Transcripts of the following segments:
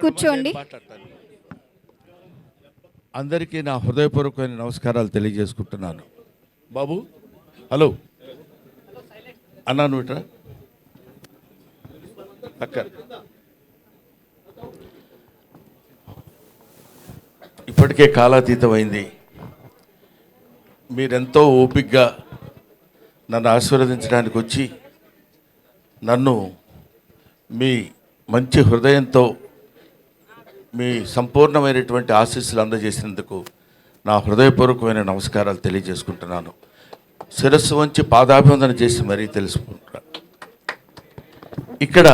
కూర్చోండి. అందరికీ నా హృదయపూర్వకమైన నమస్కారాలు తెలియజేసుకుంటున్నాను. బాబు హలో అన్నాను ఇట్రా అక్క. ఇప్పటికే కాలాతీతమైంది. మీరెంతో ఓపికగా నన్ను ఆశీర్వదించడానికి వచ్చి నన్ను మీ మంచి హృదయంతో మీ సంపూర్ణమైనటువంటి ఆశీస్సులు అందజేసినందుకు నా హృదయపూర్వకమైన నమస్కారాలు తెలియజేసుకుంటున్నాను. శిరస్సు వంచి పాదాభివందన చేసి మరీ తెలుసుకుంటున్నాను. ఇక్కడ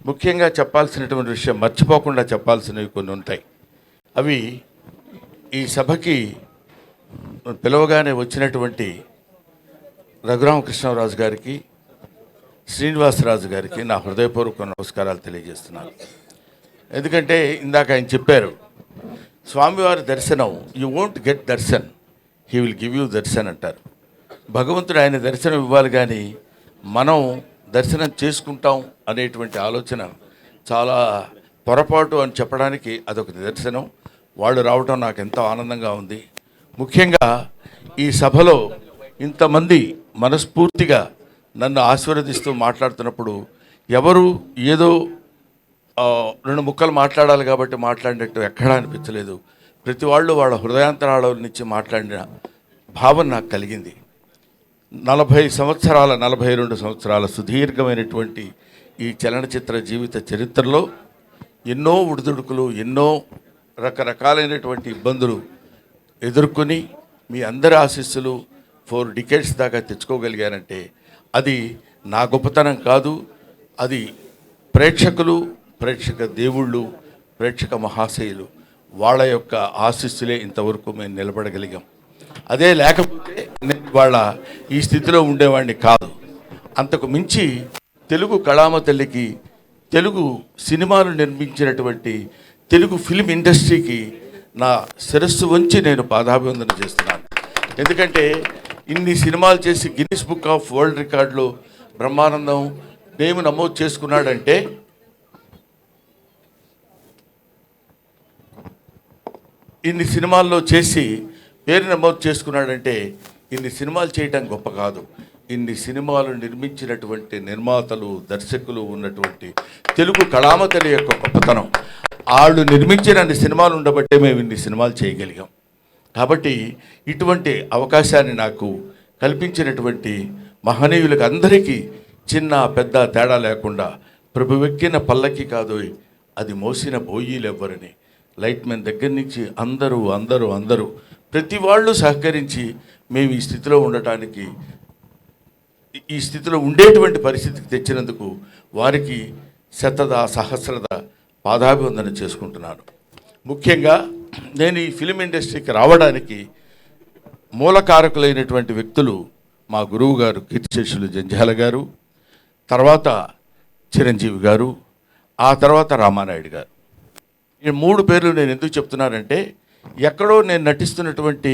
ముఖ్యంగా చెప్పాల్సినటువంటి విషయం, మర్చిపోకుండా చెప్పాల్సినవి కొన్ని ఉంటాయి. అవి ఈ సభకి పిలవగానే వచ్చినటువంటి రఘురామకృష్ణరాజు గారికి, శ్రీనివాసరాజు గారికి నా హృదయపూర్వక నమస్కారాలు తెలియజేస్తున్నాను. ఎందుకంటే ఇందాక ఆయన చెప్పారు, స్వామివారి దర్శనం you won't get Darshan, he will give you Darshan అంటారు. భగవంతుడు ఆయన దర్శనం ఇవ్వాలి, కానీ మనం దర్శనం చేసుకుంటాం అనేటువంటి ఆలోచన చాలా పొరపాటు అని చెప్పడానికి అదొక నిదర్శనం. వాళ్ళు రావటం నాకు ఎంతో ఆనందంగా ఉంది. ముఖ్యంగా ఈ సభలో ఇంతమంది మనస్ఫూర్తిగా నన్ను ఆశీర్వదిస్తూ మాట్లాడుతున్నప్పుడు ఎవరు ఏదో రెండు ముక్కలు మాట్లాడాలి కాబట్టి మాట్లాడినట్టు ఎక్కడా అనిపించలేదు. ప్రతి వాళ్ళు వాళ్ళ హృదయాంతరాల నుంచి మాట్లాడిన భావన నాకు కలిగింది. 42 సంవత్సరాల సుదీర్ఘమైనటువంటి ఈ చలనచిత్ర జీవిత చరిత్రలో ఎన్నో ఉడుదుడుకులు, ఎన్నో రకరకాలైనటువంటి ఇబ్బందులు ఎదుర్కొని మీ అందరి ఆశీస్సులు 4 డికేడ్స్ దాకా తెచ్చుకోగలిగానంటే అది నా గొప్పతనం కాదు, అది ప్రేక్షకులు, ప్రేక్షక దేవుళ్ళు, ప్రేక్షక మహాశయులు వాళ్ళ యొక్క ఆశీస్సులే ఇంతవరకు మేము నిలబడగలిగాం. అదే లేకపోతే నేను వాళ్ళ ఈ స్థితిలో ఉండేవాడిని కాదు. అంతకు మించి తెలుగు కళామ తల్లికి, తెలుగు సినిమాలు నిర్మించినటువంటి తెలుగు ఫిల్మ్ ఇండస్ట్రీకి నా శిరస్సు వంచి నేను పాదాభివందన చేస్తున్నాను. ఎందుకంటే ఇన్ని సినిమాలు చేసి గిన్నిస్ బుక్ ఆఫ్ వరల్డ్ రికార్డులో బ్రహ్మానందం నేమ్ నమోదు చేసుకున్నాడంటే, ఇన్ని సినిమాల్లో చేసి పేరు నమోదు చేసుకున్నాడంటే ఇన్ని సినిమాలు చేయటం గొప్ప కాదు, ఇన్ని సినిమాలు నిర్మించినటువంటి నిర్మాతలు, దర్శకులు ఉన్నటువంటి తెలుగు కళామతలి యొక్క గొప్పతనం. వాళ్ళు నిర్మించిన అన్ని సినిమాలు ఉండబట్టే మేము ఇన్ని సినిమాలు చేయగలిగాం. కాబట్టి ఇటువంటి అవకాశాన్ని నాకు కల్పించినటువంటి మహనీయులకు అందరికీ చిన్న పెద్ద తేడా లేకుండా, ప్రభువెక్కిన పల్లకి కాదు అది మోసిన బోయీలు ఎవ్వరని, లైట్ మెన్ దగ్గర నుంచి అందరూ అందరూ అందరూ ప్రతి వాళ్ళు సహకరించి మేము ఈ స్థితిలో ఉండటానికి, ఈ స్థితిలో ఉండేటువంటి పరిస్థితికి తెచ్చినందుకు వారికి శతద సహస్రద పాదాభివందన చేసుకుంటున్నాను. ముఖ్యంగా నేను ఈ ఫిలిం ఇండస్ట్రీకి రావడానికి మూలకారకులైనటువంటి వ్యక్తులు మా గురువు గారు కీర్తిశేషులు జంధ్యాల గారు, తర్వాత చిరంజీవి గారు, ఆ తర్వాత రామానాయుడు గారు. ఈ 3 పేర్లు నేను ఎందుకు చెప్తున్నానంటే, ఎక్కడో నేను నటిస్తున్నటువంటి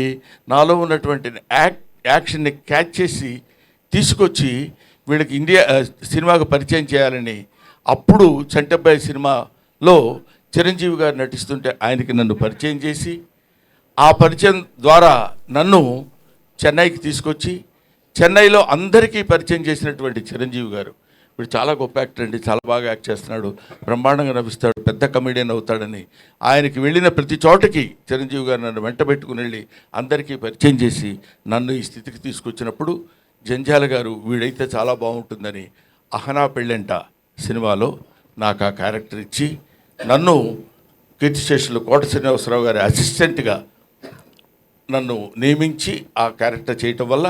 నాలో ఉన్నటువంటి యాక్షన్ని క్యాచ్ చేసి తీసుకొచ్చి వీళ్ళకి ఇండియా సినిమాకు పరిచయం చేయాలని, అప్పుడు చంటబ్బాయి సినిమాలో చిరంజీవి గారు నటిస్తుంటే ఆయనకి నన్ను పరిచయం చేసి, ఆ పరిచయం ద్వారా నన్ను చెన్నైకి తీసుకొచ్చి చెన్నైలో అందరికీ పరిచయం చేసినటువంటి చిరంజీవి గారు, వీడు చాలా గొప్ప యాక్టర్ అండి, చాలా బాగా యాక్ట్ చేస్తున్నాడు, బ్రహ్మాండంగా నవ్విస్తాడు, పెద్ద కమెడియన్ అవుతాడని ఆయనకి వెళ్ళిన ప్రతి చోటకి చిరంజీవి గారు నన్ను వెంట పెట్టుకుని వెళ్ళి అందరికీ పరిచయం చేసి నన్ను ఈ స్థితికి తీసుకొచ్చినప్పుడు జంధ్యాల గారు వీడైతే చాలా బాగుంటుందని అహనా పెళ్ళంట సినిమాలో నాకు ఆ క్యారెక్టర్ ఇచ్చి నన్ను కీర్తిశేషులు కోట శ్రీనివాసరావు గారి అసిస్టెంట్గా నన్ను నియమించి ఆ క్యారెక్టర్ చేయటం వల్ల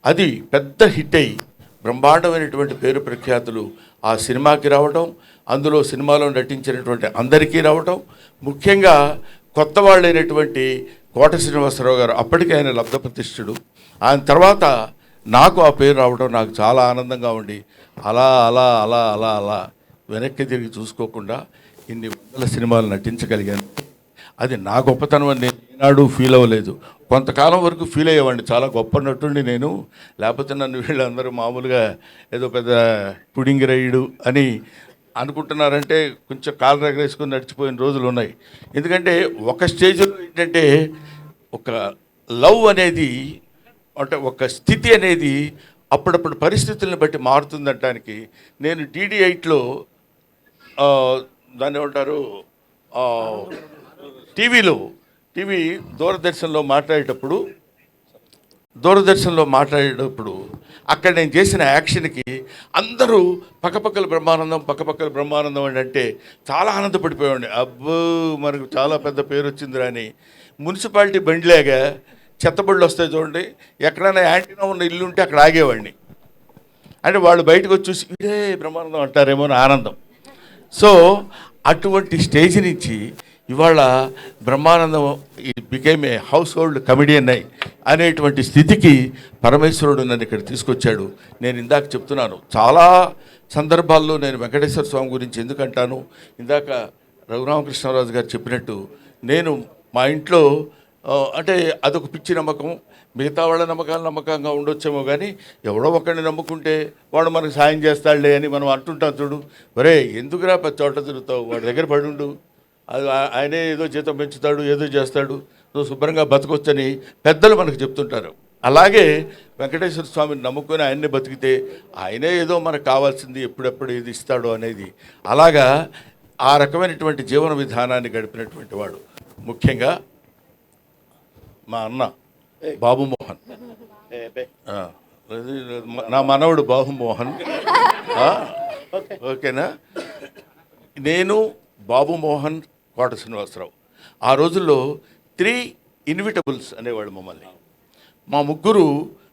అది పెద్ద హిట్ అయ్యి బ్రహ్మాండమైనటువంటి పేరు ప్రఖ్యాతులు ఆ సినిమాకి రావటం, అందులో సినిమాలో నటించినటువంటి అందరికీ రావటం, ముఖ్యంగా కొత్త వాళ్ళైనటువంటి కోట శ్రీనివాసరావు గారు, అప్పటికే ఆయన లబ్ధ ప్రతిష్ఠుడు, ఆయన తర్వాత నాకు ఆ పేరు రావడం నాకు చాలా ఆనందంగా ఉండి అలా అలా అలా అలా అలా వెనక్కి తిరిగి చూసుకోకుండా ఇన్ని వందల సినిమాలు నటించగలిగాను. అది నా గొప్పతనం అని నేను ఈనాడు ఫీల్ అవ్వలేదు. కొంతకాలం వరకు ఫీల్ అయ్యేవాడిని, చాలా గొప్ప నటుండి నేను, లేకపోతే నన్ను వీళ్ళందరూ మామూలుగా ఏదో పెద్ద పుడింగిరయుడు అని అనుకుంటున్నారంటే కొంచెం కాలు రగరేసుకొని నడిచిపోయిన రోజులు ఉన్నాయి. ఎందుకంటే ఒక స్టేజ్లో ఏంటంటే ఒక లవ్ అనేది అంటే ఒక స్థితి అనేది అప్పుడప్పుడు పరిస్థితులను బట్టి మారుతుందనడానికి నేను DD8లో దాన్ని ఏమంటారు టీవీ దూరదర్శన్లో మాట్లాడేటప్పుడు అక్కడ నేను చేసిన యాక్షన్కి అందరూ పక్కపక్కల బ్రహ్మానందం అని అంటే చాలా ఆనందపడిపోయాడు. అబ్బో మనకు చాలా పెద్ద పేరు వచ్చిందిరా అని. మున్సిపాలిటీ బండిలాగా చెత్తబళ్ళు వస్తాయి చూడండి, ఎక్కడైనా యాంటీనా ఉన్న ఇల్లు ఉంటే అక్కడ ఆగేవాడిని. అంటే వాళ్ళు బయటకు వచ్చి చూసి ఇదే బ్రహ్మానందం అంటారేమో అని ఆనందం. సో అటువంటి స్టేజ్ నుంచి ఇవాళ Brahmanandam became a house hold comedian అనేటువంటి స్థితికి పరమేశ్వరుడు నన్ను ఇక్కడ తీసుకొచ్చాడు. నేను ఇందాక చెప్తున్నాను, చాలా సందర్భాల్లో నేను వెంకటేశ్వర స్వామి గురించి ఎందుకంటాను, ఇందాక రఘురామకృష్ణరాజు గారు చెప్పినట్టు నేను మా ఇంట్లో అంటే అదొక పిచ్చి నమ్మకం. మిగతా వాళ్ళ నమ్మకాలు నమ్మకంగా ఉండొచ్చేమో కానీ ఎవడో ఒకరిని నమ్ముకుంటే వాడు మనకు సాయం చేస్తాడులే అని మనం అంటుంటాం చూడు. ఒరే ఎందుకురా పెద్ద చోట తిరుగుతావు, వాడి దగ్గర పడుండు, అది ఆయనే ఏదో జీతం పెంచుతాడు, ఏదో చేస్తాడు, నువ్వు శుభ్రంగా బతకొచ్చని పెద్దలు మనకు చెప్తుంటారు. అలాగే వెంకటేశ్వర స్వామిని నమ్ముకొని ఆయన్నే బతికితే ఆయనే ఏదో మనకు కావాల్సింది ఎప్పుడెప్పుడు ఏది ఇస్తాడో అనేది, అలాగా ఆ రకమైనటువంటి జీవన విధానాన్ని గడిపినటువంటి వాడు. ముఖ్యంగా మా అన్న బాబుమోహన్, నా మనవడు బాబుమోహన్, ఓకేనా. నేను బాబుమోహన్, కోట శ్రీనివాసరావు ఆ రోజుల్లో 3 ఇన్విటబుల్స్ అనేవాళ్ళు మమ్మల్ని.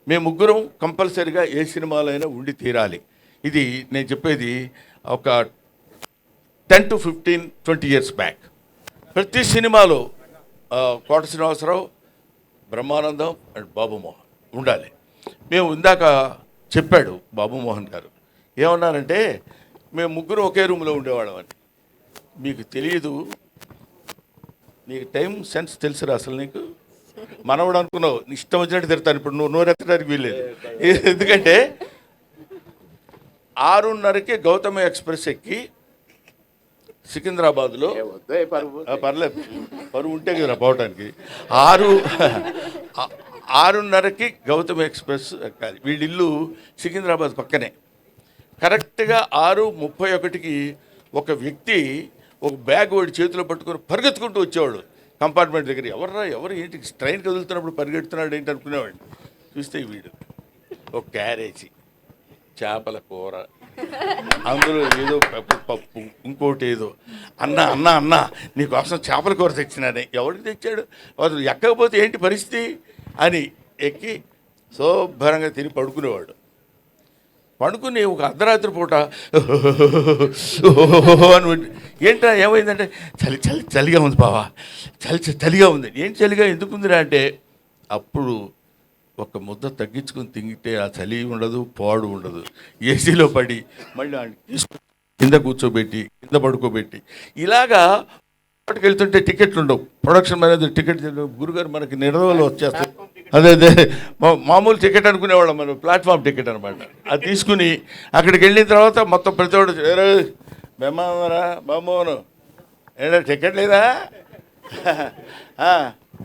మేము ముగ్గురం కంపల్సరీగా ఏ సినిమాలో అయినా ఉండి తీరాలి. ఇది నేను చెప్పేది ఒక 10 to 15, 20 years బ్యాక్. ప్రతి సినిమాలో కోట శ్రీనివాసరావు, బ్రహ్మానందం అండ్ బాబుమోహన్ ఉండాలి. మేము ఇందాక చెప్పాడు బాబుమోహన్ గారు ఏమన్నారంటే, మేము ముగ్గురు ఒకే రూమ్లో ఉండేవాళ్ళం అని. మీకు తెలియదు, నీకు టైం సెన్స్ తెలుసురా అసలు. నీకు మనవడు అనుకున్నావు, ఇష్టం వచ్చినట్టు తిడతాను. ఇప్పుడు నువ్వు నోరెత్తడానికి వీల్లేదు. ఎందుకంటే 6:30కి గౌతమ ఎక్స్ప్రెస్ ఎక్కి సికింద్రాబాద్లో, పర్లేదు పరువు ఉంటే కదా పోవటానికి, 6:30కి గౌతమ ఎక్స్ప్రెస్ ఎక్కాలి. వీళ్ళ ఇల్లు సికింద్రాబాద్ పక్కనే. కరెక్ట్గా 6:31కి ఒక వ్యక్తి ఒక బ్యాగ్ వాడి చేతిలో పట్టుకొని పరిగెత్తుకుంటూ వచ్చేవాడు కంపార్ట్మెంట్ దగ్గర. ఎవరు ఏంటి ట్రైన్ కదులుతున్నప్పుడు పరిగెడుతున్నాడు ఏంటి అనుకునేవాడిని. చూస్తే వీడు ఒక క్యారేజీ చేపల కూర, అందులో ఏదో పప్పు, ఇంకోటి ఏదో. అన్న నీకోసం చేపల కూర తెచ్చినానే. ఎవరికి తెచ్చాడు, అసలు ఎక్కకపోతే ఏంటి పరిస్థితి అని ఎక్కి శుభ్రంగా తిని పడుకునేవాడు. పడుకుని ఒక అర్ధరాత్రి పూట అని ఏంటా ఏమైందంటే చలిగా ఉంది బావా, చలిగా ఉంది. ఏంటి చలిగా ఎందుకుందిరా అంటే, అప్పుడు ఒక ముద్ద తగ్గించుకుని తింగితే ఆ చలి ఉండదు, పాడు ఉండదు. ఏసీలో పడి మళ్ళీ కింద కూర్చోబెట్టి కింద పడుకోబెట్టి ఇలాగా పాటుకు వెళ్తుంటే టికెట్లు ఉండవు. ప్రొడక్షన్ మేనేజర్ టికెట్ గురుగారు మనకి నిర్ణయంలో వచ్చేస్తాయి. అదే మామూలు టికెట్ అనుకునేవాళ్ళం మనం, ప్లాట్ఫామ్ టికెట్ అనమాట. అది తీసుకుని అక్కడికి వెళ్ళిన తర్వాత మొత్తం ప్రతివాడు బెమ్మరా బామ్మోను ఏంటంటే టికెట్ లేదా,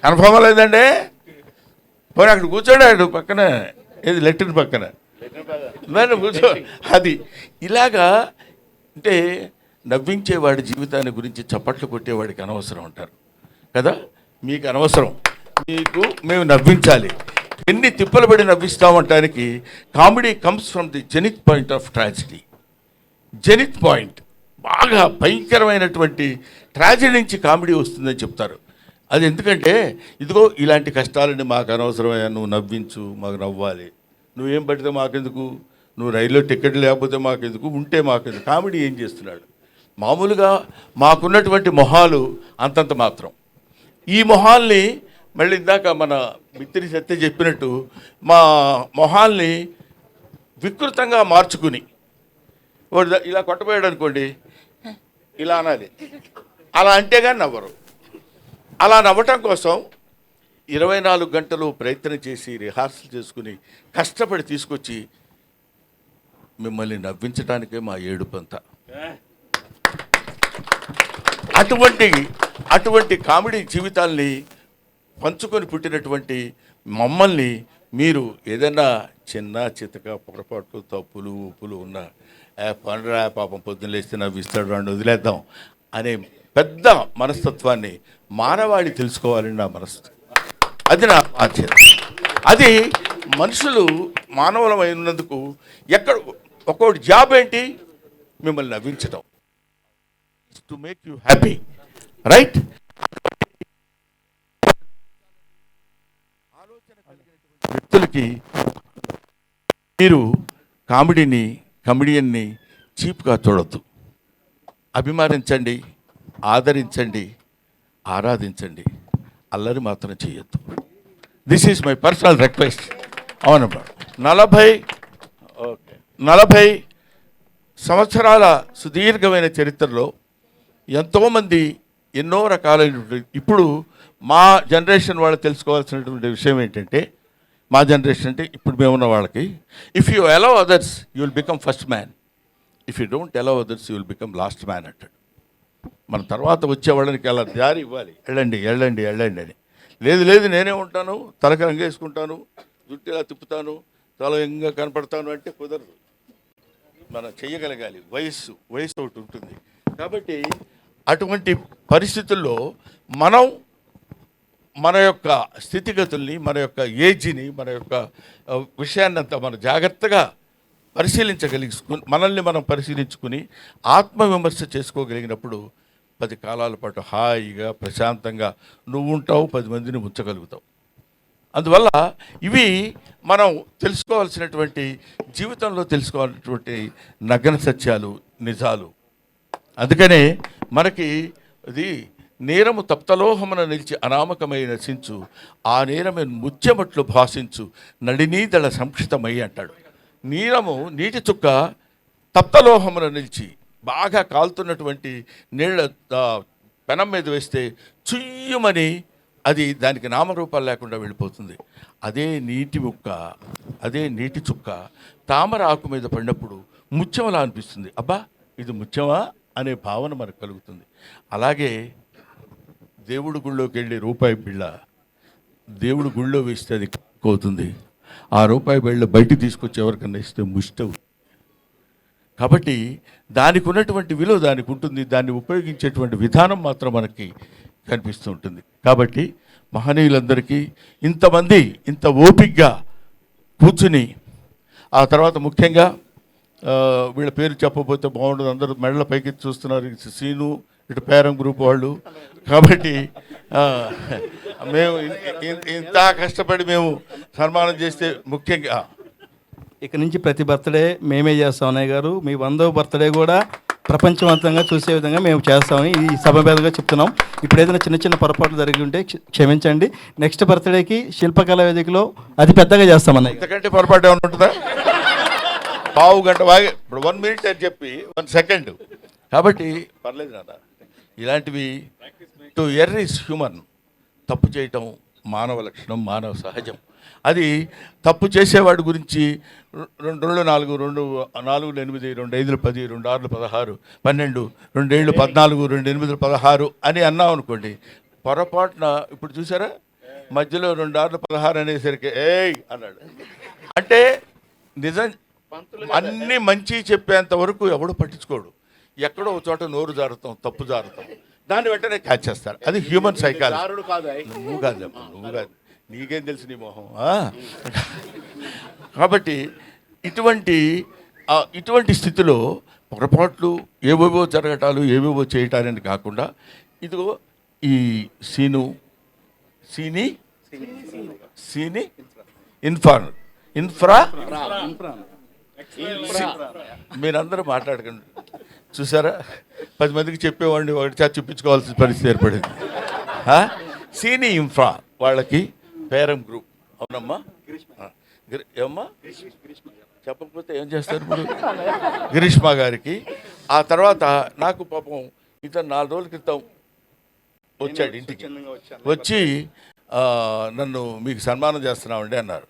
కన్ఫర్మ్ లేదండి, పోనీ అక్కడ కూర్చోడాడు పక్కన, ఏది లెట్రిన్ పక్కన మరి కూర్చో. అది ఇలాగా అంటే నవ్వించేవాడి జీవితాన్ని గురించి చప్పట్లు కొట్టేవాడికి అనవసరం అంటారు కదా. మీకు అనవసరం, మేము నవ్వించాలి. ఎన్ని తిప్పలు పడి నవ్విస్తామంటానికి comedy comes from the zenith point of tragedy. Zenith point బాగా భయంకరమైనటువంటి ట్రాజడీ నుంచి కామెడీ వస్తుందని చెప్తారు. అది ఎందుకంటే ఇదిగో ఇలాంటి కష్టాలని మాకు అనవసరమయ్యా, నువ్వు నవ్వించు, మాకు నవ్వాలి. నువ్వేం పడితే మాకెందుకు, నువ్వు రైల్లో టికెట్ లేకపోతే మాకెందుకు, ఉంటే మాకెందుకు. కామెడీ ఏం చేస్తున్నాడు? మామూలుగా మాకున్నటువంటి మొహాలు అంతంత మాత్రం. ఈ మొహాల్ని మళ్ళీ ఇందాక మన మిత్రి సత్య చెప్పినట్టు మా మొహాల్ని వికృతంగా మార్చుకుని వాడు ఇలా కొట్టబోయాడు అనుకోండి, ఇలా అనాలి. అలా అంటే కానీ నవ్వరు. అలా నవ్వటం కోసం 24 గంటలు ప్రయత్నం చేసి రిహార్సల్ చేసుకుని కష్టపడి తీసుకొచ్చి మిమ్మల్ని నవ్వించడానికే మా ఏడుపంతా. అటువంటి అటువంటి కామెడీ జీవితాల్ని పంచుకొని పుట్టినటువంటి మమ్మల్ని మీరు ఏదైనా చిన్న చితక పొరపాట్లు తప్పులు ఉప్పులు ఉన్న పండురా పాపం పొద్దున్న లేస్తే నవ్విస్తాడు రాండి వదిలేద్దాం అనే పెద్ద మనస్తత్వాన్ని మానవాళి తెలుసుకోవాలని నా మనస్తత్వం. అది నా ఆశ్చర్యం. అది మనుషులు మానవులమైనందుకు ఎక్కడ ఒక్కొక్కటి జాబ్ ఏంటి మిమ్మల్ని నవ్వించడం, to make you happy, right? ఆలోచన కలిగినటువంటి వ్యక్తులకి మీరు కమెడియన్ని చీప్గా చూడొద్దు. అభిమానించండి, ఆదరించండి, ఆరాధించండి, అల్లరి మాత్రం చేయొద్దు. This is my personal request. అవునమ్మా. 40 సంవత్సరాల సుదీర్ఘమైన చరిత్రలో ఎంతోమంది ఎన్నో రకాలైనటువంటి, ఇప్పుడు మా జనరేషన్ వాళ్ళు తెలుసుకోవాల్సినటువంటి విషయం ఏంటంటే, మా జనరేషన్ అంటే ఇప్పుడు మేమున్న వాళ్ళకి, if you allow others you will become first man, if you don't allow others you will become last man అంటాడు. మన తర్వాత వచ్చే వాళ్ళకి అలా దారి ఇవ్వాలి, వెళ్ళండి వెళ్ళండి వెళ్ళండి అని. లేదు నేనే ఉంటాను, తలకి రంగేసుకుంటాను, జుట్టు ఇలా తిప్పుతాను, తల ఎంగా కనపడతాను అంటే కుదరదు. మనం చెయ్యగలగాలి. వయస్సు ఒకటి ఉంటుంది. కాబట్టి అటువంటి పరిస్థితుల్లో మనం మన యొక్క స్థితిగతుల్ని, మన యొక్క ఏజ్ని, మన యొక్క విషయాన్నంతా మనం జాగ్రత్తగా మనల్ని మనం పరిశీలించుకుని ఆత్మవిమర్శ చేసుకోగలిగినప్పుడు 10 కాలాల పాటు హాయిగా ప్రశాంతంగా నువ్వు ఉంటావు, 10 మందిని ఉంచగలుగుతావు. అందువల్ల ఇవి మనం తెలుసుకోవాల్సినటువంటి, జీవితంలో తెలుసుకోవాల్సినటువంటి నగ్న సత్యాలు, నిజాలు. అందుకనే మనకి ఇది నేరము తప్తలోహమున నిలిచి అనామకమై నశించు, ఆ నేరమే ముత్యమట్లు భాషించు, నడినీదళ సంక్షితమై అంటాడు. నీరము నీటి చుక్క తప్తలోహమున నిలిచి బాగా కాలుతున్నటువంటి నీళ్ళ పెనం మీద వేస్తే చుయ్యమని అది దానికి నామరూపాలు లేకుండా వెళ్ళిపోతుంది. అదే నీటి చుక్క తామర ఆకు మీద పడినప్పుడు ముత్యమలా అనిపిస్తుంది. అబ్బా ఇది ముత్యమా అనే భావన మనకు కలుగుతుంది. అలాగే దేవుడి గుళ్ళోకి వెళ్ళి రూపాయి బిళ్ళ దేవుడి గుళ్ళో వేస్తే అది అవుతుంది. ఆ రూపాయి బిళ్ళ బయటికి తీసుకొచ్చి ఎవరికన్నా ఇస్తే ముష్టవు. కాబట్టి దానికి ఉన్నటువంటి విలువ దానికి ఉంటుంది. దాన్ని ఉపయోగించేటువంటి విధానం మాత్రం మనకి కనిపిస్తూ ఉంటుంది. కాబట్టి మహనీయులందరికీ ఇంతమంది ఇంత ఓపికగా కూర్చుని, ఆ తర్వాత ముఖ్యంగా వీళ్ళ పేరు చెప్పబోతే బాగుండదు, అందరూ మెడల పైకి చూస్తున్నారు, సీను ఇటు పేరం గ్రూప్ వాళ్ళు. కాబట్టి మేము ఇంత కష్టపడి మేము సన్మానం చేస్తే ముఖ్యంగా ఇక నుంచి ప్రతి బర్త్డే మేమే చేస్తాం అన్నయ్య గారు. మీ 100వ బర్త్డే కూడా ప్రపంచవంతంగా చూసే విధంగా మేము చేస్తామని ఈ సభ మీదుగా చెప్తున్నాం. ఇప్పుడు ఏదైనా చిన్న పొరపాట్లు జరిగి ఉంటే క్షమించండి. నెక్స్ట్ బర్త్డేకి శిల్పకళా వేదికలో అతి పెద్దగా చేస్తాం అన్నయ్య. ఇంతకంటే పొరపాటు ఏమైనా ఉంటుందా? పావు గంట బాగా, ఇప్పుడు 1 మినిట్ అని చెప్పి 1 సెకండ్. కాబట్టి పర్లేదు నాన్న, ఇలాంటివి టు ఎర్ర్ ఈజ్ హ్యూమన్. తప్పు చేయటం మానవ లక్షణం, మానవ సహజం. అది తప్పు చేసేవాడి గురించి 2 2 4 2 4 8 2 5 10 2 6 16 12 2 7 14 2 8 16 అని అన్నాం అనుకోండి, పొరపాటున ఇప్పుడు చూసారా మధ్యలో 2 6 16 అనేసరికి ఏయ్ అన్నాడు అంటే నిజం. అన్నీ మంచి చెప్పేంత వరకు ఎవడు పట్టించుకోడు. ఎక్కడో ఒక చోట నోరు జారుతాం, తప్పు జారుతాం, దాన్ని వెంటనే క్యాచ్ చేస్తారు. అది హ్యూమన్ సైకాలజీ. నువ్వు కాదమ్మా, నువ్వు కాదు, నీకేం తెలుసు నీ మొహం. కాబట్టి ఇటువంటి స్థితిలో పొరపాట్లు ఏవేవో జరగటాలు, ఏవేవో చేయటాలని కాకుండా, ఇదిగో ఈ సీని ఇన్ఫ్రా మీరందరూ మాట్లాడకండి. చూసారా, 10 మందికి చెప్పేవాడిని ఒకటి చూపించుకోవాల్సిన పరిస్థితి ఏర్పడింది. సీని ఇన్ఫ్రా వాళ్ళకి పేరం గ్రూప్. అవునమ్మా, ఏమమ్మా చెప్పకపోతే ఏం చేస్తారు ఇప్పుడు? గిరీష్మా గారికి. ఆ తర్వాత నాకు పాపం ఇతను 4 రోజుల క్రితం వచ్చాడు ఇంటికి. వచ్చి నన్ను మీకు సన్మానం చేస్తున్నామండి అన్నారు.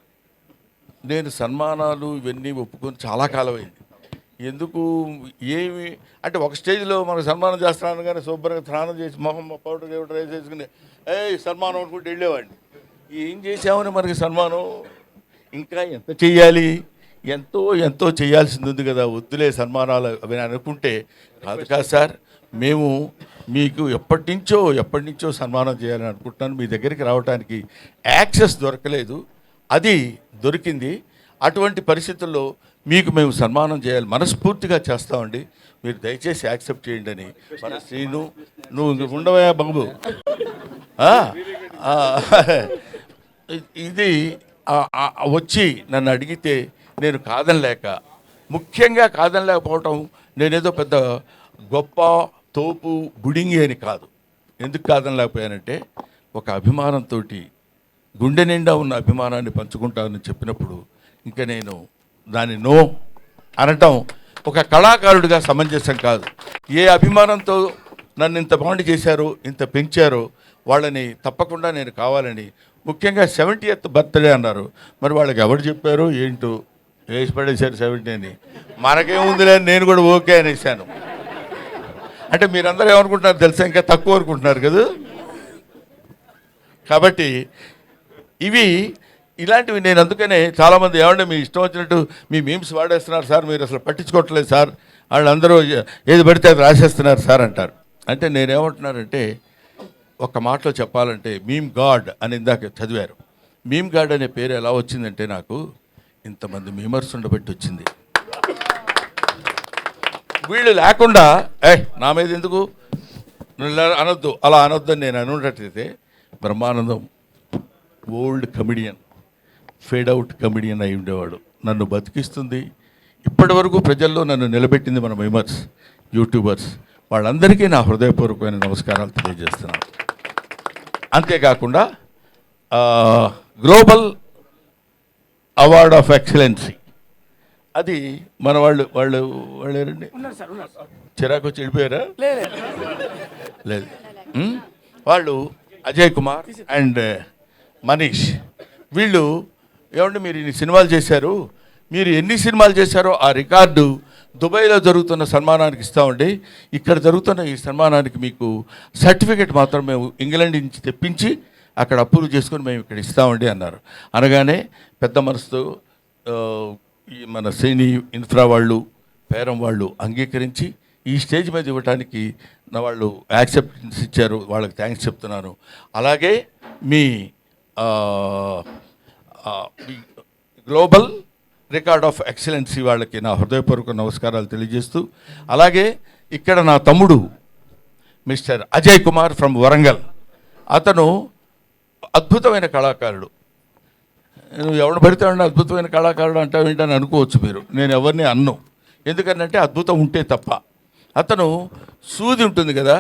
నేను సన్మానాలు ఇవన్నీ ఒప్పుకొని చాలా కాలం అయింది. ఎందుకు ఏమి అంటే ఒక స్టేజ్లో మనకు సన్మానం చేస్తున్నాను కానీ శుభ్రంగా స్నానం చేసి మొహం పౌడర్ గౌడర్ వేసేసుకుని సన్మానం అనుకుంటూ వెళ్ళేవాడిని. ఏం చేసామని మనకి సన్మానం, ఇంకా ఎంత చెయ్యాలి, ఎంతో ఎంతో చేయాల్సింది ఉంది కదా, వద్దులే సన్మానాలు అవి అనుకుంటే కాదు సార్, మేము మీకు ఎప్పటి నుంచో సన్మానం చేయాలని అనుకుంటున్నాను, మీ దగ్గరికి రావడానికి యాక్సెస్ దొరకలేదు, అది దొరికింది. అటువంటి పరిస్థితుల్లో మీకు మేము సన్మానం చేయాలి, మనస్ఫూర్తిగా చేస్తామండి, మీరు దయచేసి యాక్సెప్ట్ చేయండి అని మన శ్రీను, నువ్వు ఉండవా బాబు, ఇది వచ్చి నన్ను అడిగితే నేను కాదనలేక, ముఖ్యంగా కాదనలేకపోవటం నేనేదో పెద్ద గొప్ప తోపు బుడింగి అని కాదు. ఎందుకు కాదనలేకపోయానంటే ఒక అభిమానంతో, గుండె నిండా ఉన్న అభిమానాన్ని పంచుకుంటానని చెప్పినప్పుడు ఇంకా నేను దాన్ని నో అనటం ఒక కళాకారుడిగా సమంజసం కాదు. ఏ అభిమానంతో నన్ను ఇంత బాండ్ చేశారో, ఇంత పెంచారో వాళ్ళని తప్పకుండా నేను కావాలని, ముఖ్యంగా 70th బర్త్డే అన్నారు, మరి వాళ్ళకి ఎవరు చెప్పారో ఏంటో వేసి పడేశారు 70 అని, మనకేముందిలే నేను కూడా ఓకే అనేసాను. అంటే మీరందరూ ఏమనుకుంటున్నారు తెలుసా, ఇంకా తక్కువ అనుకుంటున్నారు కదా. కాబట్టి ఇలాంటివి నేను అందుకనే చాలామంది ఏమంటే మీ ఇష్టం వచ్చినట్టు మీ మీమ్స్ వాడేస్తున్నారు సార్, మీరు అసలు పట్టించుకోవట్లేదు సార్, వాళ్ళందరూ ఏది పడితే అది రాసేస్తున్నారు సార్ అంటారు. అంటే నేనేమంటున్నానంటే ఒక మాటలో చెప్పాలంటే మీమ్ గాడ్ అని ఇందాక చదివారు. మీమ్ గాడ్ అనే పేరు ఎలా వచ్చిందంటే నాకు ఇంతమంది మీమర్స్ ఉండబట్టి వచ్చింది. వీళ్ళు లేకుండా నా మీద ఎందుకు అనొద్దు, అలా అనొద్దు అని నేను అనున్నట్టయితే Brahmanandam old comedian, fade out comedian అయి ఉండేవాడు. నన్ను బతికిస్తుంది, ఇప్పటి వరకు ప్రజల్లో నన్ను నిలబెట్టింది మన మీమర్స్, యూట్యూబర్స్, వాళ్ళందరికీ నా హృదయపూర్వకమైన నమస్కారాలు తెలియజేస్తున్నాను. అంతేకాకుండా గ్లోబల్ అవార్డ్ ఆఫ్ ఎక్సలెన్సీ అది మన వాళ్ళు ఎవరండి, చిరాకు వచ్చి వెళ్ళిపోయారా? లేదు, వాళ్ళు అజయ్ కుమార్ అండ్ మనీష్, వీళ్ళు ఏమంటే మీరు ఇన్ని సినిమాలు చేశారు, మీరు ఎన్ని సినిమాలు చేశారో ఆ రికార్డు దుబాయ్లో జరుగుతున్న సన్మానానికి ఇస్తామండి, ఇక్కడ జరుగుతున్న ఈ సన్మానానికి మీకు సర్టిఫికెట్ మాత్రం మేము ఇంగ్లాండ్ నుంచి తెప్పించి అక్కడ అప్రూవ్ చేసుకొని మేము ఇక్కడ ఇస్తామండి అన్నారు. అనగానే పెద్ద మనసుతో మన శ్రేణి ఇన్ఫ్రా వాళ్ళు, పేరం వాళ్ళు అంగీకరించి ఈ స్టేజ్ మీద ఇవ్వడానికి నా వాళ్ళు యాక్సెప్టెన్స్ ఇచ్చారు, వాళ్ళకి థ్యాంక్స్ చెప్తున్నాను. అలాగే మీ గ్లోబల్ రికార్డ్ ఆఫ్ ఎక్సలెన్సీ వాళ్ళకి నా హృదయపూర్వక నమస్కారాలు తెలియజేస్తూ, అలాగే ఇక్కడ నా తమ్ముడు మిస్టర్ అజయ్ కుమార్ ఫ్రమ్ వరంగల్, అతను అద్భుతమైన కళాకారుడు. నువ్వు ఎవరు పడితే అద్భుతమైన కళాకారుడు అంటావు ఏంటని అనుకోవచ్చు మీరు, నేను ఎవరిని అన్ను, ఎందుకంటే అద్భుతం ఉంటే తప్ప. అతను సూది ఉంటుంది కదా,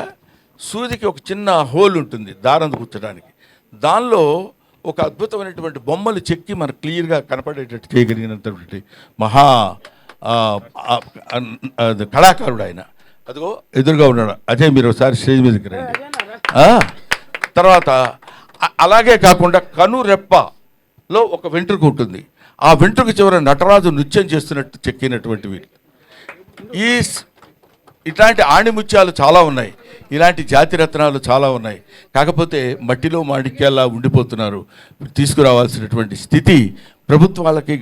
సూదికి ఒక చిన్న హోల్ ఉంటుంది దారం కూర్చడానికి, దానిలో ఒక అద్భుతమైనటువంటి బొమ్మలు చెక్కి మనకు క్లియర్గా కనపడేటట్టు చేయగలిగినటువంటి మహా కళాకారుడు ఆయన. అదిగో ఎదురుగా ఉన్నాడు అజయ్, మీరు ఒకసారి స్టేజ్ మీదకి రండి. తర్వాత అలాగే కాకుండా కనురెప్పలో ఒక వెంట్రుక ఉంటుంది, ఆ వెంట్రుక చివర నటరాజు నృత్యం చేస్తున్నట్టు చెక్కినటువంటివి. ఇట్లాంటి ఆణిముత్యాలు చాలా ఉన్నాయి, ఇలాంటి జాతిరత్నాలు చాలా ఉన్నాయి. కాకపోతే మట్టిలో మాణిక్యాల్లా ఉండిపోతున్నారు. తీసుకురావాల్సినటువంటి స్థితి ప్రభుత్వాలకి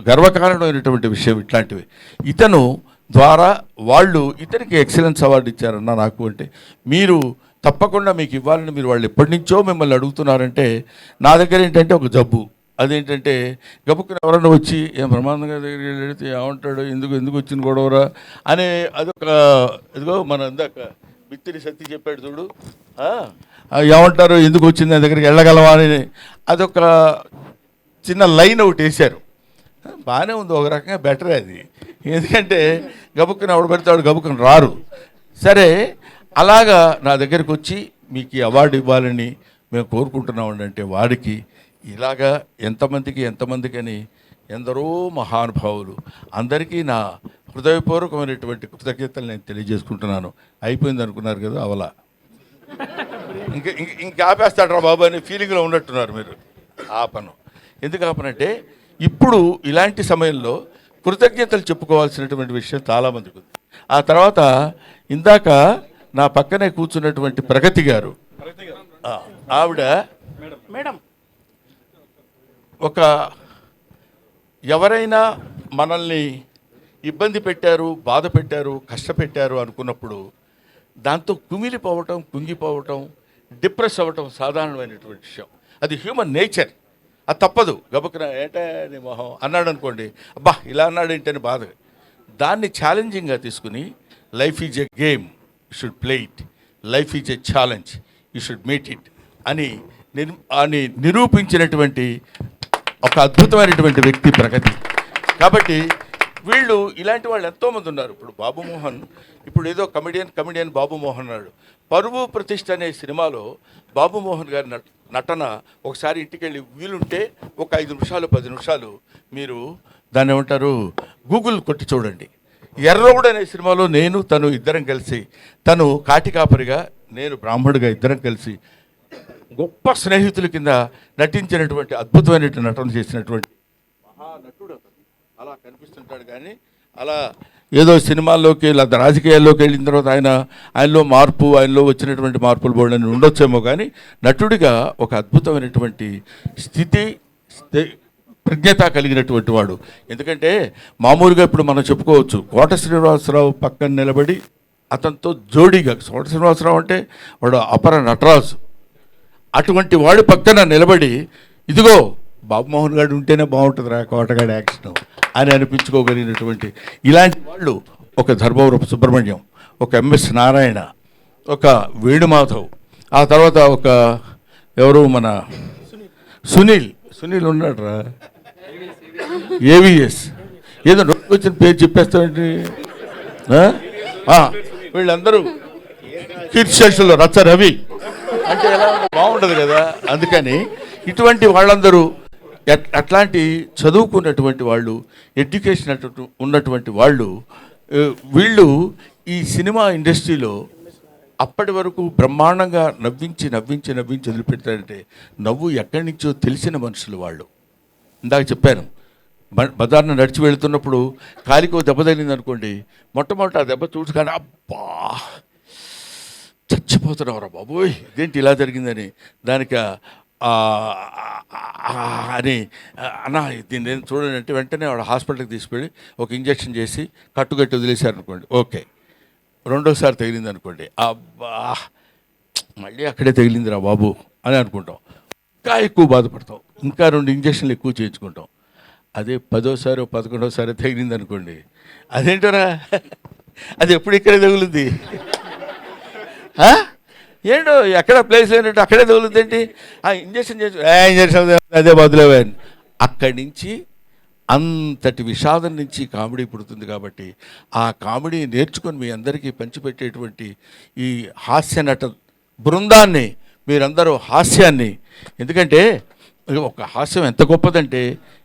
గర్వకారణమైనటువంటి విషయం ఇట్లాంటివి. ఇతను ద్వారా వాళ్ళు ఇతనికి ఎక్సలెన్స్ అవార్డు ఇచ్చారన్న నాకు. అంటే మీరు తప్పకుండా మీకు ఇవ్వాలని మీరు వాళ్ళు ఎప్పటి నుంచో మిమ్మల్ని అడుగుతున్నారంటే, నా దగ్గర ఏంటంటే ఒక జబ్బు, అదేంటంటే గబుక్కున ఎవరన్నా వచ్చి ఏం ప్రమాదంగా దగ్గర వెళితే ఏమంటాడు, ఎందుకు వచ్చిన గొడవరా అనే అదొక, ఇదిగో మన ఇందాక బిత్తిరి సత్తి చెప్పాడు చూడు, ఏమంటారు ఎందుకు వచ్చింది నా దగ్గరికి వెళ్ళగలవా అని అదొక చిన్న లైన్ ఒకటి వేశారు. బాగానే ఉంది, ఒక రకంగా బెటరే అది, ఎందుకంటే గబుక్కున ఎవడు పెడతాడు, గబుక్కున రారు. సరే, అలాగా నా దగ్గరికి వచ్చి మీకు ఈ అవార్డు ఇవ్వాలని మేము కోరుకుంటున్నామండి అంటే వాడికి ఇలాగా ఎంతమందికి అని ఎందరో మహానుభావులు అందరికీ నా హృదయపూర్వకమైనటువంటి కృతజ్ఞతలు నేను తెలియజేసుకుంటున్నాను. అయిపోయింది అనుకున్నారు కదా, అవలా ఇంకా ఆపేస్తాడరా బాబు అనే ఫీలింగ్లో ఉన్నట్టున్నారు మీరు. ఆపను. ఎందుకు ఆపనంటే ఇప్పుడు ఇలాంటి సమయంలో కృతజ్ఞతలు చెప్పుకోవాల్సినటువంటి విషయం చాలామందికి ఉంది. ఆ తర్వాత ఇందాక నా పక్కనే కూర్చున్నటువంటి ప్రగతి గారు, ఆవిడ మేడం ఒక ఎవరైనా మనల్ని ఇబ్బంది పెట్టారు, బాధ పెట్టారు, కష్టపెట్టారు అనుకున్నప్పుడు దాంతో కుమిలిపోవటం, కుంగిపోవటం, డిప్రెస్ అవ్వటం సాధారణమైనటువంటి విషయం. అది హ్యూమన్ నేచర్, అది తప్పదు. గబుక్కున ఏంటే నీ మొహం అన్నాడు అనుకోండి, అబ్బా ఇలా అన్నాడు ఏంటని బాధ. దాన్ని ఛాలెంజింగ్గా తీసుకుని life is a game, you should play it, life is a challenge, you should meet it అని నిరూపించినటువంటి ఒక అద్భుతమైనటువంటి వ్యక్తి ప్రగతి. కాబట్టి వీళ్ళు ఇలాంటి వాళ్ళు ఎంతోమంది ఉన్నారు. ఇప్పుడు బాబు మోహన్, ఇప్పుడు ఏదో కమెడియన్ బాబు మోహన్ అన్నాడు. పరువు ప్రతిష్ఠ అనే సినిమాలో బాబు మోహన్ గారి నటన ఒకసారి ఇంటికి వెళ్ళి వీలుంటే ఒక 5 నిమిషాలు 10 నిమిషాలు మీరు దాన్ని ఏమంటారు గూగుల్ కొట్టి చూడండి. ఎర్రవుడు అనే సినిమాలో నేను తను ఇద్దరం కలిసి, తను కాటికాపరిగా నేను బ్రాహ్మణుడిగా ఇద్దరం కలిసి గొప్ప స్నేహితుల కింద నటించినటువంటి అద్భుతమైనటువంటి నటన చేసినటువంటి మహానటుడు. అలా కనిపిస్తుంటాడు కానీ అలా ఏదో సినిమాల్లోకి లేదా రాజకీయాల్లోకి వెళ్ళిన తర్వాత ఆయనలో వచ్చినటువంటి మార్పులు బోర్డని ఉండొచ్చేమో, కానీ నటుడిగా ఒక అద్భుతమైనటువంటి ప్రజ్ఞత కలిగినటువంటి వాడు. ఎందుకంటే మామూలుగా ఇప్పుడు మనం చెప్పుకోవచ్చు, కోట శ్రీనివాసరావు పక్కన నిలబడి అతనితో జోడీగా, కోట శ్రీనివాసరావు అంటే వాడు అపర నటరాజు, అటువంటి వాడి పక్కన నిలబడి ఇదిగో బాబుమోహన్ గారు ఉంటేనే బాగుంటుందిరా కోటగాడి యాక్షన్ అని అనిపించుకోగలిగినటువంటి ఇలాంటి వాళ్ళు ఒక ధర్మవరపు సుబ్రహ్మణ్యం, ఒక ఎంఎస్ నారాయణ, ఒక వేణుమాధవ్, ఆ తర్వాత ఒక ఎవరు మన సునీల్ ఉన్నాడురా, ఏవిఎస్, ఏదో నోటికి వచ్చిన పేరు చెప్పేస్తామండి. వీళ్ళందరూ కీర్తిశేషులు, రచ్చ రవి అంటే ఎలా బాగుండదు కదా. అందుకని ఇటువంటి వాళ్ళందరూ అట్లాంటి చదువుకున్నటువంటి వాళ్ళు, ఎడ్యుకేషన్ ఉన్నటువంటి వాళ్ళు, వీళ్ళు ఈ సినిమా ఇండస్ట్రీలో అప్పటి వరకు బ్రహ్మాండంగా నవ్వించి వదిలిపెడతారంటే నవ్వు ఎక్కడి నుంచో తెలిసిన మనుషులు వాళ్ళు. ఇందాక చెప్పాను, బజార్ను నడిచి వెళుతున్నప్పుడు కాలికో దెబ్బ తగిలింది అనుకోండి, మొట్టమొదటి ఆ దెబ్బ చూసుకొని అబ్బా చచ్చిపోతున్నావురా బాబోయ్ ఇదేంటి ఇలా జరిగిందని, దానికి అని అన్నా దీన్ని నేను చూడండి అంటే వెంటనే వాడు హాస్పిటల్కి తీసుకెళ్ళి ఒక ఇంజక్షన్ చేసి కట్టుకట్టి వదిలేశారు అనుకోండి, ఓకే. రెండోసారి తగిలింది అనుకోండి, అబ్బా మళ్ళీ అక్కడే తగిలిందిరా బాబు అని అనుకుంటాం, ఇంకా ఎక్కువ బాధపడతాం, ఇంకా 2 ఇంజక్షన్లు ఎక్కువ చేయించుకుంటాం. అదే 10వ 11వ తగిలింది అనుకోండి, అదేంటరా అది ఎప్పుడు ఇక్కడే తగులుద్ది, ఏంటో ఎక్కడ ప్లేస్ లేనట్టు అక్కడే తగులుద్ది ఏంటి, ఇంజక్షన్ అదే బదులేవే. అక్కడి నుంచి అంతటి విషాదం నుంచి కామెడీ పుడుతుంది. కాబట్టి ఆ కామెడీ నేర్చుకొని మీ అందరికీ పంచిపెట్టేటువంటి ఈ హాస్య నట బృందాన్ని, మీరందరూ హాస్యాన్ని, ఎందుకంటే ఒక హాస్యం ఎంత గొప్పదంటే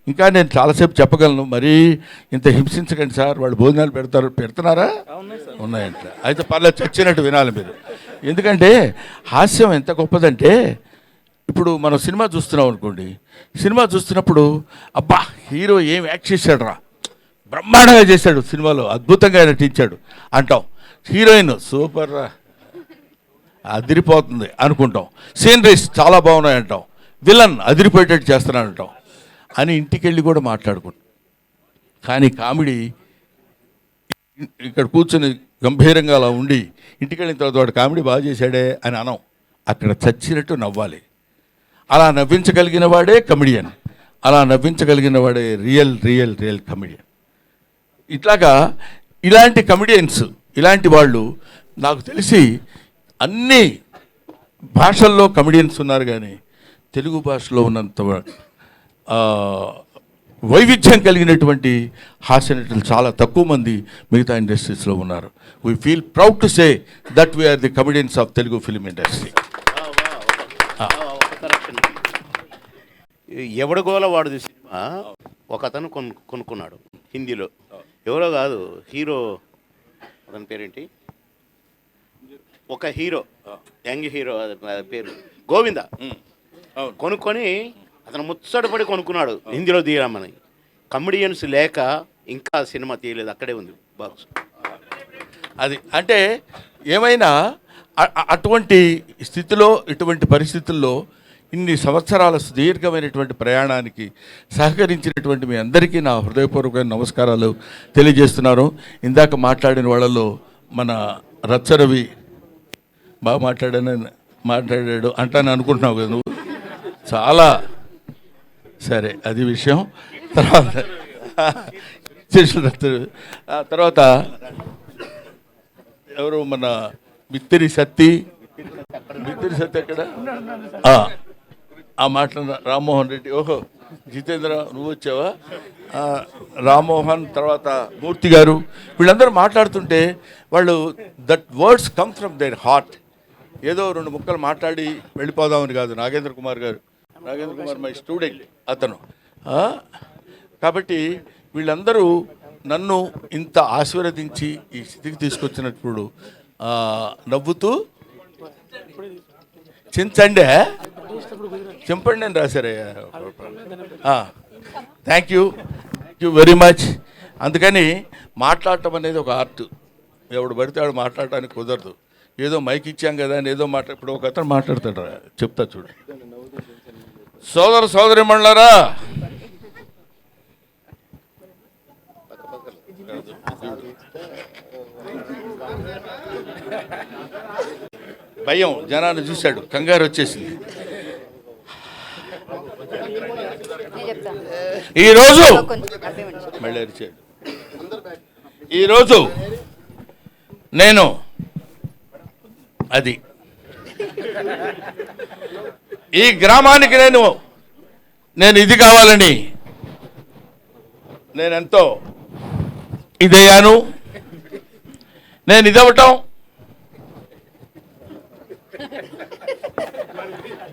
ఇంకా నేను చాలాసేపు చెప్పగలను, మరీ ఇంత హింసించకండి సార్, వాళ్ళు భోజనాలు పెడుతున్నారా ఉన్నాయంట, అయితే పర్లేదు చచ్చినట్టు వినాలి మీరు. ఎందుకంటే హాస్యం ఎంత గొప్పదంటే, ఇప్పుడు మనం సినిమా చూస్తున్నాం అనుకోండి, సినిమా చూస్తున్నప్పుడు అబ్బా హీరో ఏం యాక్ట్ చేశాడు రా, బ్రహ్మాండంగా చేశాడు, సినిమాలో అద్భుతంగా నటించాడు అంటాం. హీరోయిన్ సూపర్ రా, అదిరిపోతుంది అనుకుంటాం. సీనరీస్ చాలా బాగున్నాయి అంటాం. విలన్ అదిరిపోయేటట్టు చేస్తున్నాడు అంటాం అని ఇంటికి వెళ్ళి కూడా మాట్లాడుకుంటాం. కానీ కామెడీ ఇక్కడ కూర్చొని గంభీరంగా అలా ఉండి ఇంటికి వెళ్ళిన తర్వాత వాడు కామెడీ బాగా చేశాడే అని అనం, అక్కడ చచ్చినట్టు నవ్వాలి. అలా నవ్వించగలిగిన వాడే కమెడియన్, అలా నవ్వించగలిగిన వాడే రియల్ కమెడియన్. ఇట్లాగా ఇలాంటి కమెడియన్స్, ఇలాంటి వాళ్ళు నాకు తెలిసి అన్ని భాషల్లో కమెడియన్స్ ఉన్నారు, కానీ తెలుగు భాషలో ఉన్నంత వైవిధ్యం కలిగినటువంటి హాస్య నటులు చాలా తక్కువ మంది మిగతా ఇండస్ట్రీస్లో ఉన్నారు. We feel proud to say that we are the comedians of Telugu film industry. ఎవడగోల వాడు సినిమా ఒక అతను కొనుక్కున్నాడు హిందీలో, ఎవరో కాదు హీరో, అతని పేరేంటి, ఒక హీరో యంగ్ హీరో పేరు గోవింద, కొనుక్కొని అతను ముచ్చటపడి కొనుక్కున్నాడు హిందీలో తీయమని. కమెడియన్స్ లేక ఇంకా సినిమా తీయలేదు, అక్కడే ఉంది బాక్స్. అది అంటే ఏమైనా అటువంటి స్థితిలో, ఇటువంటి పరిస్థితుల్లో ఇన్ని సంవత్సరాల సుదీర్ఘమైనటువంటి ప్రయాణానికి సహకరించినటువంటి మీ అందరికీ నా హృదయపూర్వకమైన నమస్కారాలు తెలియజేస్తున్నాను. ఇందాక మాట్లాడిన వాళ్ళలో మన రచ్చరవి బాగా మాట్లాడాడు అంటాను అనుకుంటున్నావు కదా నువ్వు, చాలా సరే అది విషయం. తర్వాత ఎవరు మన మిత్తిరి సత్తి ఎక్కడ ఆ మాట్లాడిన రామ్మోహన్ రెడ్డి, ఓహో జితేంద్ర నువ్వు వచ్చావా, రామ్మోహన్, తర్వాత మూర్తి గారు, వీళ్ళందరూ మాట్లాడుతుంటే వాళ్ళు that words come from their heart. ఏదో 2 ముక్కలు మాట్లాడి వెళ్ళిపోదామని కాదు. నాగేంద్ర కుమార్ మై స్టూడెంట్ అతను. కాబట్టి వీళ్ళందరూ నన్ను ఇంత ఆశీర్వదించి ఈ స్థితికి తీసుకొచ్చినప్పుడు నవ్వుతూ చింపండి అని రాశారయ్యా. Thank you very much. అందుకని మాట్లాడటం అనేది ఒక ఆర్ట్. ఎవడు పడితే ఆడు మాట్లాడటానికి కుదరదు. ఏదో మైక్ ఇచ్చాం కదా అని ఏదో ఇప్పుడు ఒక అతను మాట్లాడతాడు, చెప్తా చూడు. సోదరిమణులారా, భయం జనాన్ని చూశాడు, కంగారు వచ్చేసింది. ఈరోజు మళ్ళీ అరిచాడు. ఈరోజు నేను అది ఈ గ్రామానికి నేను ఇది కావాలని నేనెంతో ఇదయ్యాను. నేను ఇదవటం,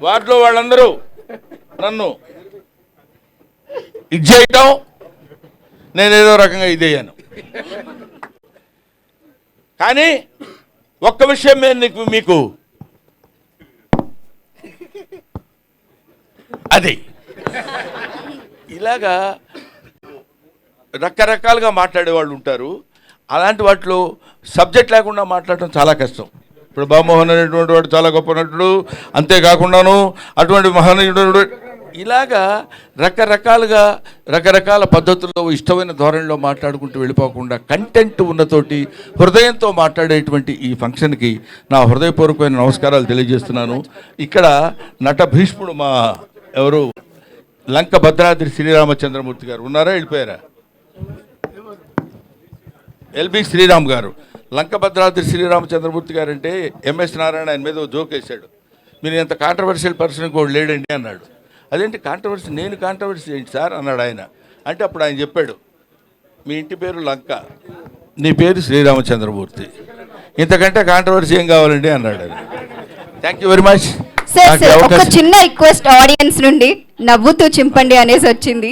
వాటిలో వాళ్ళందరూ నన్ను ఇది చేయటం, నేనేదో రకంగా ఇదయ్యాను. కానీ ఒక్క విషయం నేను మీకు అది ఇలాగా రకరకాలుగా మాట్లాడేవాళ్ళు ఉంటారు. అలాంటి వాటిలో సబ్జెక్ట్ లేకుండా మాట్లాడటం చాలా కష్టం. ఇప్పుడు బామోహన్ అనేటువంటి వాడు చాలా గొప్ప నటుడు, అంతేకాకుండాను అటువంటి మహనీయుడు, ఇలాగా రకరకాల పద్ధతుల్లో ఇష్టమైన ధోరణిలో మాట్లాడుకుంటూ వెళ్ళిపోకుండా కంటెంట్ ఉన్నతోటి హృదయంతో మాట్లాడేటువంటి ఈ ఫంక్షన్కి నా హృదయపూర్వకమైన నమస్కారాలు తెలియజేస్తున్నాను. ఇక్కడ నట భీష్ముడు మా ఎవరు లంక భద్రాద్రి శ్రీరామచంద్రమూర్తి గారు ఉన్నారా, వెళ్ళిపోయారా? ఎల్బి శ్రీరామ్ గారు. లంక భద్రాద్రి శ్రీరామచంద్రమూర్తి గారు అంటే ఎంఎస్ నారాయణ ఆయన మీద జోక్ వేశాడు. మీరు ఎంత కాంట్రవర్షియల్ పర్సన్ కూడా లేడండి అన్నాడు. అదేంటి కాంట్రవర్సీ, నేను కాంట్రవర్సీ ఏంటి సార్ అన్నాడు ఆయన. అంటే అప్పుడు ఆయన చెప్పాడు, మీ ఇంటి పేరు లంక, నీ పేరు శ్రీరామచంద్రమూర్తి, ఇంతకంటే కాంట్రవర్సీ ఏం కావాలండి అన్నాడు. Thank you very much. Sir ఒక చిన్న రిక్వెస్ట్ ఆడియన్స్ నుండి, నవ్వుతూ చింపండి అనేసి వచ్చింది.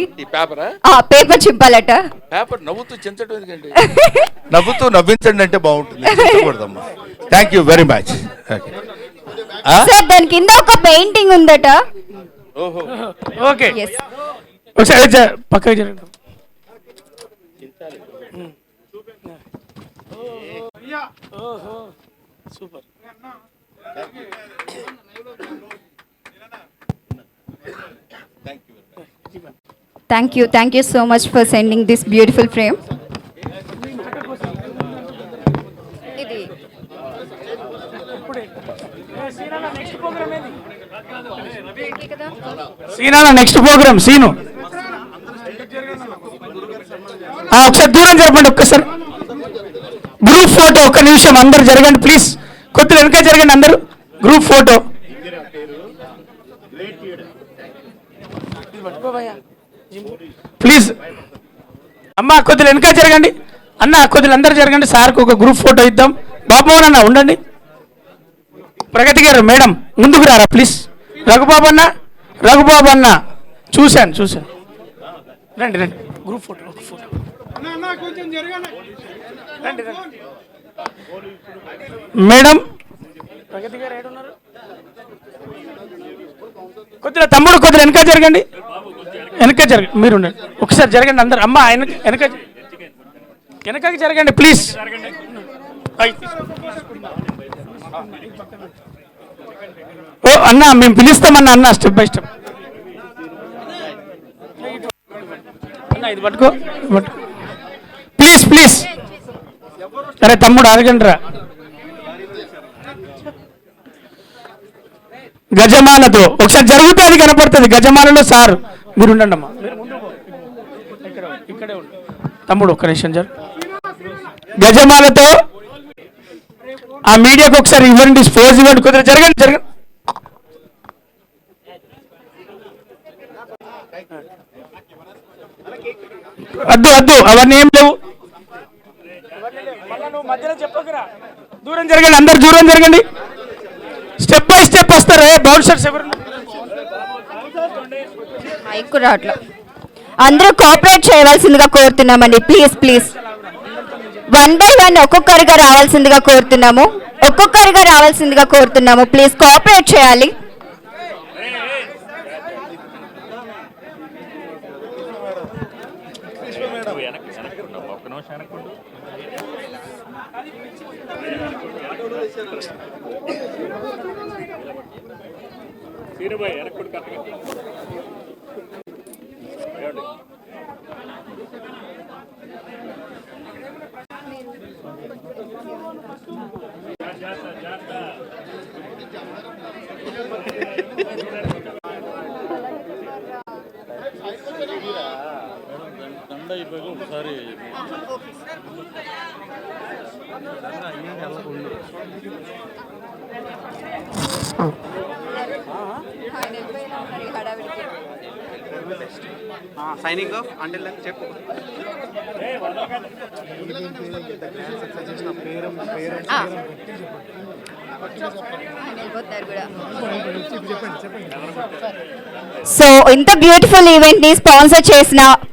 పేపర్ చింపాలట. పేపర్ నవ్వుతూ చించడం ఎందుకండి? నవ్వుతూ నవ్వించండి అంటే బాగుంటుంది. Thank you very much. Sir దాని కింద ఒక పెయింటింగ్ ఉందట. ఓకే, ఒకసారి పక్కకి జరగండి. Super. Thank you so much for sending this beautiful frame. సీనా నెక్స్ట్ ప్రోగ్రామ్ సీను ఒకసారి దూరం జరపండి. ఒక్కసారి గ్రూప్ ఫోటో, ఒక్క నిమిషం అందరు జరగండి ప్లీజ్. కొద్దిగా వెనక జరగండి అందరూ. Group photo please. అమ్మ కొద్దిగా వెనక జరగండి. అన్న కొద్దిగా అందరు జరగండి. సార్కి ఒక గ్రూప్ ఫోటో ఇద్దాం. బాబుమోహన్ అన్న ఉండండి. ప్రగతి గారు మేడం ముందుకు రారా ప్లీజ్. రఘుబాబు అన్న చూశాను. రండి గ్రూప్ ఫోటో. రండి మేడం. ప్రగతి గారు ఏడున్నారు? కొద్దిగా తమ్ముడు కొద్దిగా వెనక జరగండి. మీరు ఉండండి. ఒకసారి జరగండి అందరు. అమ్మ ఆయన వెనక వెనకకి జరగండి ప్లీజ్. ఓ అన్న మేము పిలుస్తామన్నా అన్న, స్టెప్ బై స్టెప్. అన్న ఇది పట్టుకో ప్లీజ్ ప్లీజ్. అరే తమ్ముడు అడగండి రా. గజమాలతో ఒకసారి జరుగుతుంది, అది కనపడుతుంది. గజమాలలో సార్ మీరు ఉండండి అమ్మా, ఇక్కడే ఉండు తమ్ముడు, ఒక్క నిమిషం జరు. గజమాలతో ఆ మీడియాకు ఒకసారి ఇవ్వండి, స్పోజ్ ఇవ్వండి, కుదిరి జరగండి జరగండి. వద్దు అవన్నీ ఏం లేవు. మధ్యలో చెప్పకురా, దూరం జరగండి, అందరు దూరం జరగండి. స్టెప్ బై స్టెప్ వస్తారు. బౌన్సర్స్ ఎవరు? మైక్ రావట్లా. అందరూ కోఆపరేట్ చేయవలసిందిగా కోరుతున్నామండి. ప్లీజ్ ప్లీజ్ 1 by 1 ఒక్కొక్కరిగా రావాల్సిందిగా కోరుతున్నాము. ప్లీజ్ కోఆపరేట్ చేయాలి. సైనింగ్ ఆఫ్ అంటిల్ దెన్ చెప్పు. సో ఇంత బ్యూటిఫుల్ ఈవెంట్ ని స్పాన్సర్ చేసిన